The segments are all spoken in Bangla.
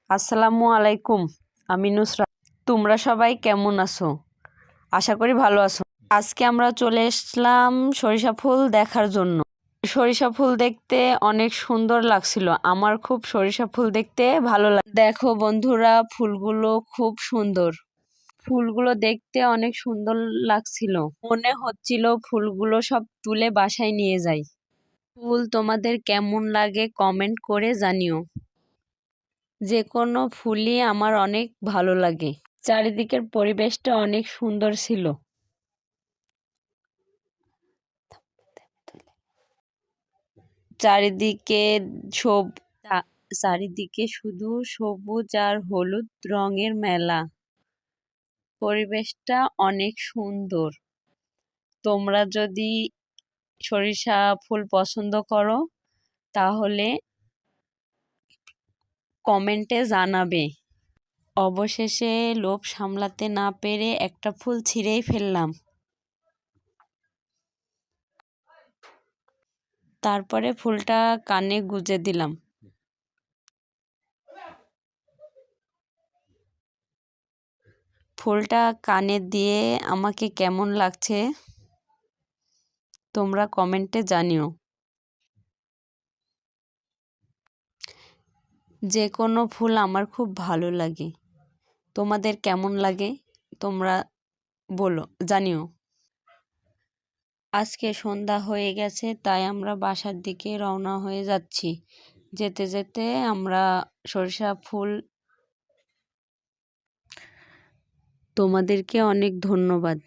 আসসালামু আলাইকুম। আমি নুসরাত। তোমরা সবাই কেমন আছো? আশা করি ভালো আছো। আজকে আমরা চলে এসলাম সরিষা ফুল দেখার জন্য। সরিষা ফুল দেখতে অনেক সুন্দর লাগছিল। আমার খুব সরিষা ফুল দেখতে ভালো লাগে। দেখো বন্ধুরা, ফুলগুলো খুব সুন্দর। ফুলগুলো দেখতে অনেক সুন্দর লাগছিল। মনে হচ্ছিল ফুলগুলো সব তুলে বাসায় নিয়ে যাই। ফুল তোমাদের কেমন লাগে কমেন্ট করে জানিও। যে কোনো ফুলই আমার অনেক ভালো লাগে। চারিদিকের পরিবেশটা অনেক সুন্দর ছিল। চারিদিকে সব চারিদিকে শুধু সবুজ আর হলুদ রঙের মেলা। পরিবেশটা অনেক সুন্দর। তোমরা যদি সরিষা ফুল পছন্দ করো তাহলে কমেন্টে জানাবে। অবশেষে লোভ সামলাতে না পেরে একটা ফুল ছিঁড়েই ফেললাম। তারপরে ফুলটা কানে গুজে দিলাম। ফুলটা কানে দিয়ে আমাকে কেমন লাগছে তোমরা কমেন্টে জানিও। যে কোনো ফুল আমার খুব ভালো লাগে। তোমাদের কেমন লাগে তোমরা জানিও। আজকে সন্ধ্যা হয়ে গেছে, তাই আমরা বাসার দিকে রওনা হয়ে যাচ্ছি। যেতে যেতে আমরা সরিষা ফুল। তোমাদেরকে অনেক ধন্যবাদ।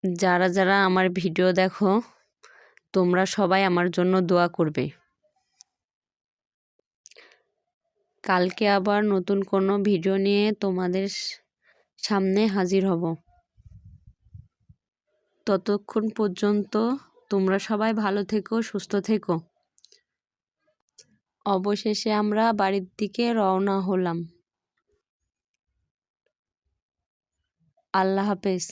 যারা যারা আমার ভিডিও দেখো, তোমরা সবাই আমার জন্য দোয়া করবে। কালকে আবার নতুন কোনো ভিডিও নিয়ে তোমাদের সামনে হাজির হব। ততক্ষণ পর্যন্ত তোমরা সবাই ভালো থেকো, সুস্থ থেকো। অবশেষে আমরা বাড়ির দিকে রওনা হলাম। আল্লাহ হাফেজ।